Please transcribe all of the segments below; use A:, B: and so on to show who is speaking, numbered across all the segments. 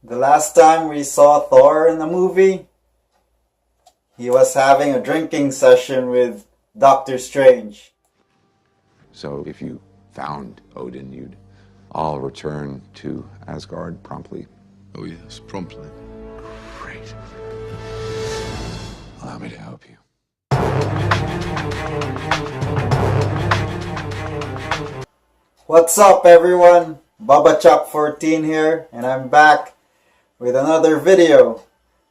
A: The last time we saw Thor in the movie, he was having a drinking session with Doctor Strange.
B: So if you found Odin, you'd all return to Asgard promptly?
C: Oh yes, promptly.
B: Great. Allow me to help you.
A: What's up everyone? BabaChop14 here, and I'm back with another video.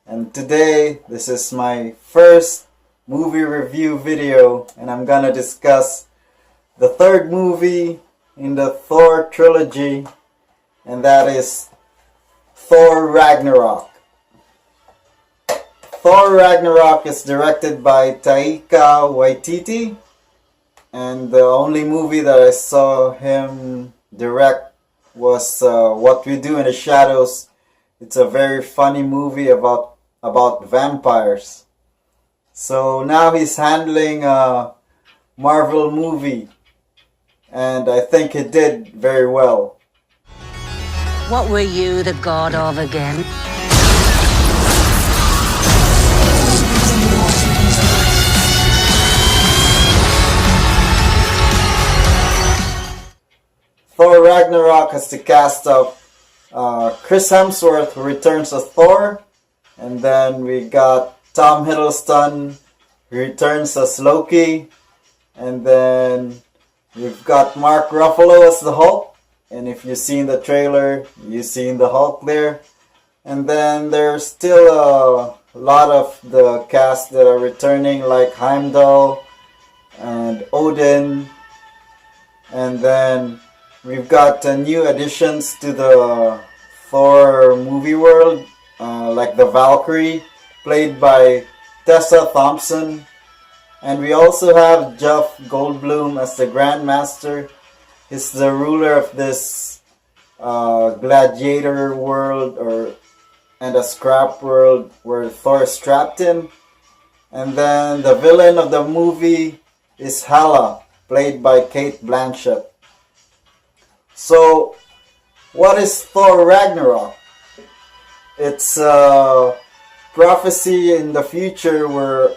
A: And today, this is my first movie review video, and I'm gonna discuss the third movie in the Thor Trilogy, and that is Thor Ragnarok. Thor Ragnarok is directed by Taika Waititi, and the only movie that I saw him direct was What We Do in the Shadows. It's a very funny movie about vampires. So now he's handling a Marvel movie, and I think he did very well.
D: What were you the god of again?
A: Thor Ragnarok has the cast of Chris Hemsworth, who returns as Thor, and then we got Tom Hiddleston, who returns as Loki, and then we've got Mark Ruffalo as the Hulk, and if you've seen the trailer, you've seen the Hulk there. And then there's still a lot of the cast that are returning, like Heimdall and Odin, and then we've got new additions to the Thor movie world, like the Valkyrie, played by Tessa Thompson. And we also have Jeff Goldblum as the Grandmaster. He's the ruler of this gladiator world and a scrap world where Thor is trapped in. And then the villain of the movie is Hela, played by Cate Blanchett. So, what is Thor Ragnarok? It's a prophecy in the future where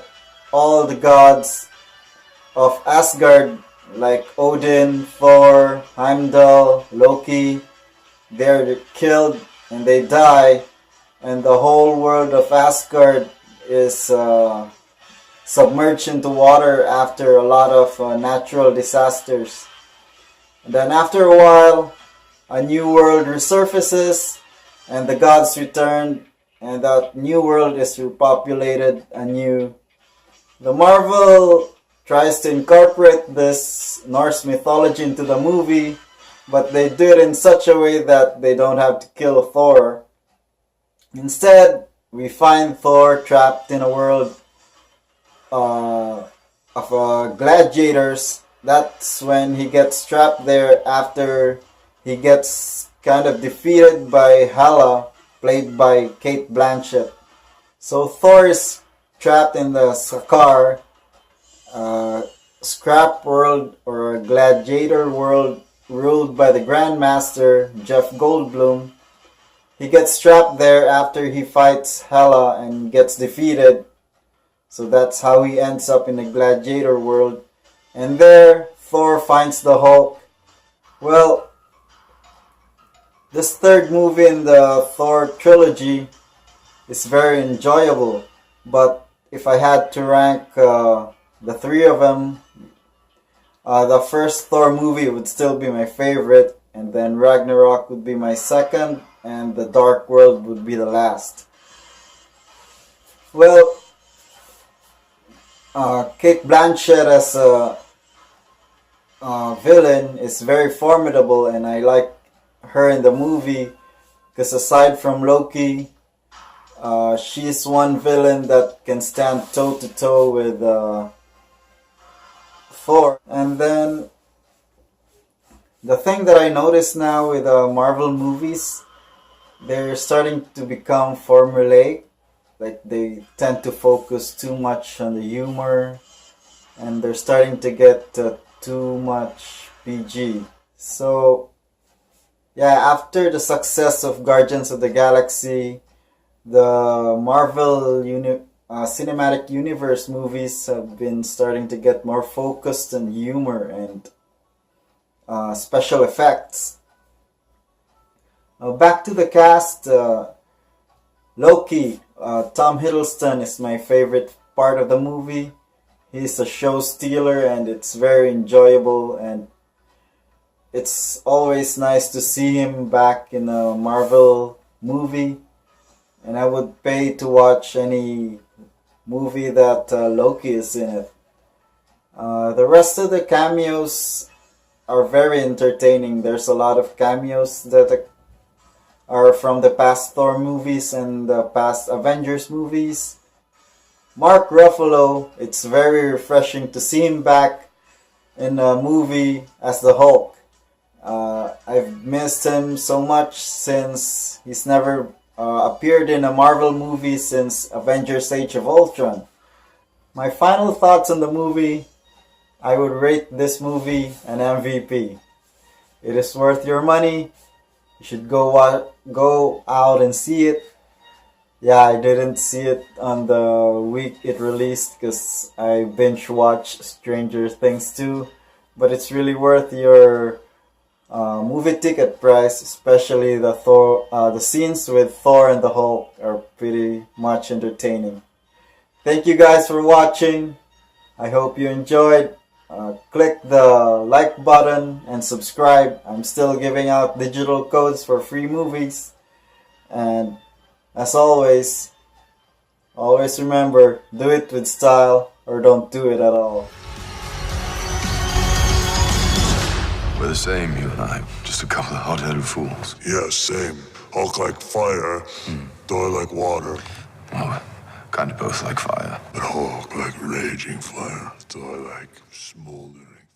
A: all the gods of Asgard, like Odin, Thor, Heimdall, Loki, they're killed and they die, and the whole world of Asgard is submerged into water after a lot of natural disasters. And then after a while, a new world resurfaces, and the gods return, and that new world is repopulated anew. The Marvel tries to incorporate this Norse mythology into the movie, but they do it in such a way that they don't have to kill Thor. Instead, we find Thor trapped in a world of gladiators. That's when he gets trapped there after he gets kind of defeated by Hela, played by Cate Blanchett. So Thor is trapped in the Sakar, scrap world or a gladiator world ruled by the Grandmaster, Jeff Goldblum. He gets trapped there after he fights Hela and gets defeated. So that's how he ends up in the gladiator world. And there, Thor finds the Hulk. Well, this third movie in the Thor Trilogy is very enjoyable. But if I had to rank the three of them, the first Thor movie would still be my favorite. And then Ragnarok would be my second. And The Dark World would be the last. Well, Cate Blanchett as a villain is very formidable, and I like her in the movie because aside from Loki, she's one villain that can stand toe to toe with Thor. And then the thing that I notice now with Marvel movies, they're starting to become formulaic. Like they tend to focus too much on the humor, and they're starting to get too much PG. So Yeah, after the success of Guardians of the Galaxy, the Marvel Cinematic Universe movies have been starting to get more focused on humor and special effects. Back to the cast, Loki, Tom Hiddleston is my favorite part of the movie. He's a show stealer and it's very enjoyable, and it's always nice to see him back in a Marvel movie. And I would pay to watch any movie that Loki is in it. The rest of the cameos are very entertaining. There's a lot of cameos that are from the past Thor movies and the past Avengers movies. Mark Ruffalo, it's very refreshing to see him back in a movie as the Hulk. I've missed him so much since he's never appeared in a Marvel movie since Avengers Age of Ultron. My final thoughts on the movie, I would rate this movie an MVP. It is worth your money. You should go out and see it. Yeah, I didn't see it on the week it released because I binge watched Stranger Things 2. But it's really worth your movie ticket price, especially the scenes with Thor and the Hulk are pretty much entertaining. Thank you guys for watching. I hope you enjoyed. Click the like button and subscribe. I'm still giving out digital codes for free movies. And as always remember, do it with style or don't do it at all.
C: We're the same, you and I. Just a couple of hot-headed fools.
E: Yeah, same. Hulk like fire, Thor like water.
C: Well, kind of both like fire.
E: But Hulk like raging fire, Thor like smoldering.